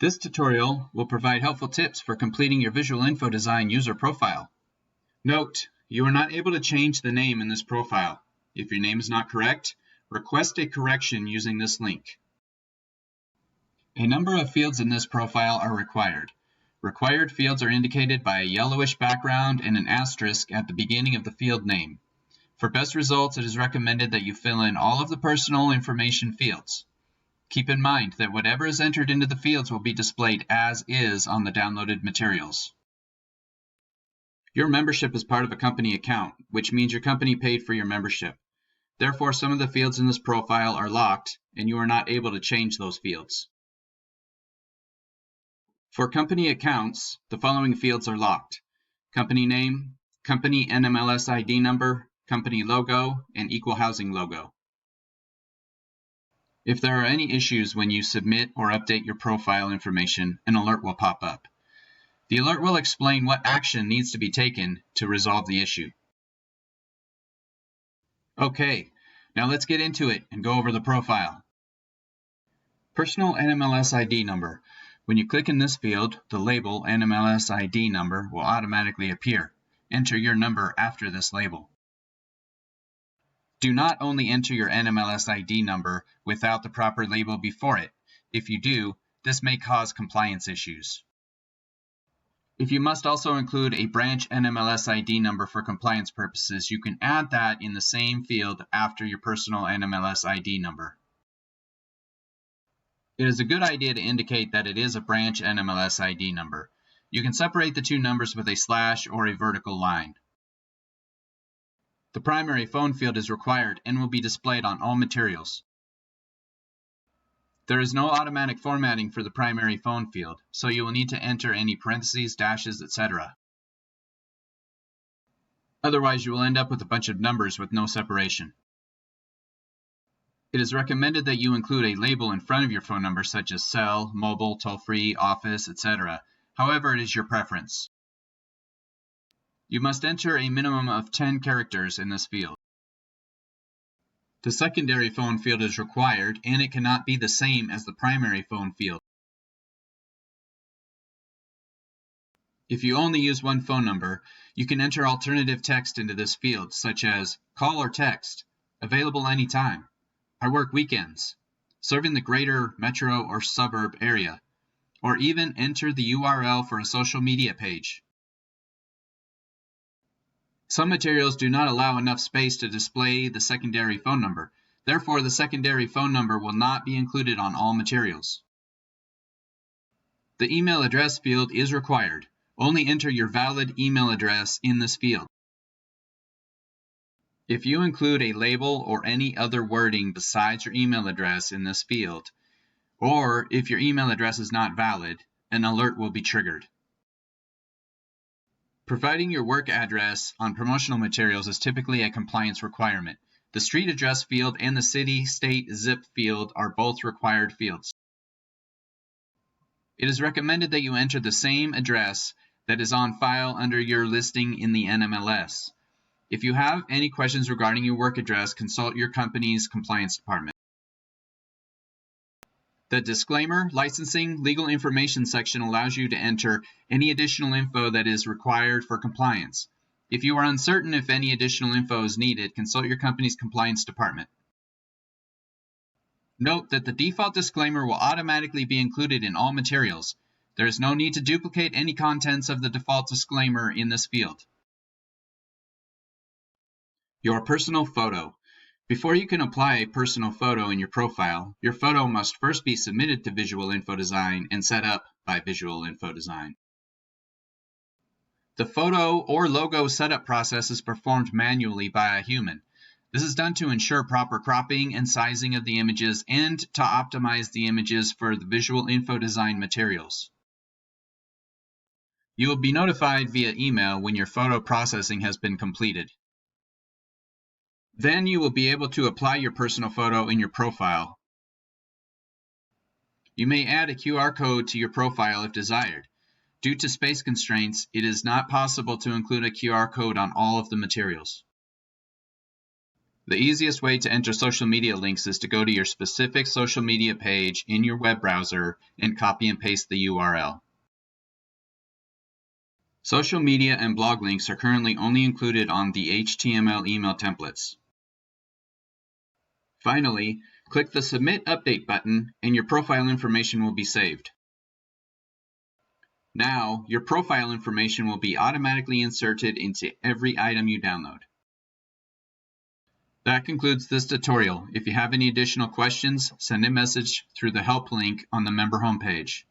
This tutorial will provide helpful tips for completing your Visual Info Design user profile. Note: you are not able to change the name in this profile. If your name is not correct, request a correction using this link. A number of fields in this profile are required. Required fields are indicated by a yellowish background and an asterisk at the beginning of the field name. For best results, it is recommended that you fill in all of the personal information fields. Keep in mind that whatever is entered into the fields will be displayed as is on the downloaded materials. Your membership is part of a company account, which means your company paid for your membership. Therefore, some of the fields in this profile are locked, and you are not able to change those fields. For company accounts, the following fields are locked: company name, company NMLS ID number, company logo, and equal housing logo. If there are any issues when you submit or update your profile information, an alert will pop up. The alert will explain what action needs to be taken to resolve the issue. Okay, now let's get into it and go over the profile. Personal NMLS ID number. When you click in this field, the label NMLS ID number will automatically appear. Enter your number after this label. Do not only enter your NMLS ID number without the proper label before it. If you do, this may cause compliance issues. If you must also include a branch NMLS ID number for compliance purposes, you can add that in the same field after your personal NMLS ID number. It is a good idea to indicate that it is a branch NMLS ID number. You can separate the two numbers with a slash or a vertical line. The primary phone field is required and will be displayed on all materials. There is no automatic formatting for the primary phone field, so you will need to enter any parentheses, dashes, etc. Otherwise, you will end up with a bunch of numbers with no separation. It is recommended that you include a label in front of your phone number such as cell, mobile, toll-free, office, etc. However, it is your preference. You must enter a minimum of 10 characters in this field. The secondary phone field is required, and it cannot be the same as the primary phone field. If you only use one phone number, you can enter alternative text into this field, such as call or text, available anytime, I work weekends, serving the greater metro or suburb area, or even enter the URL for a social media page. Some materials do not allow enough space to display the secondary phone number. Therefore, the secondary phone number will not be included on all materials. The email address field is required. Only enter your valid email address in this field. If you include a label or any other wording besides your email address in this field, or if your email address is not valid, an alert will be triggered. Providing your work address on promotional materials is typically a compliance requirement. The street address field and the city, state, zip field are both required fields. It is recommended that you enter the same address that is on file under your listing in the NMLS. If you have any questions regarding your work address, consult your company's compliance department. The disclaimer, licensing, legal information section allows you to enter any additional info that is required for compliance. If you are uncertain if any additional info is needed, consult your company's compliance department. Note that the default disclaimer will automatically be included in all materials. There is no need to duplicate any contents of the default disclaimer in this field. Your personal photo. Before you can apply a personal photo in your profile, your photo must first be submitted to Visual Info Design and set up by Visual Info Design. The photo or logo setup process is performed manually by a human. This is done to ensure proper cropping and sizing of the images and to optimize the images for the Visual Info Design materials. You will be notified via email when your photo processing has been completed. Then you will be able to apply your personal photo in your profile. You may add a QR code to your profile if desired. Due to space constraints, it is not possible to include a QR code on all of the materials. The easiest way to enter social media links is to go to your specific social media page in your web browser and copy and paste the URL. Social media and blog links are currently only included on the HTML email templates. Finally, click the Submit Update button and your profile information will be saved. Now, your profile information will be automatically inserted into every item you download. That concludes this tutorial. If you have any additional questions, send a message through the help link on the member homepage.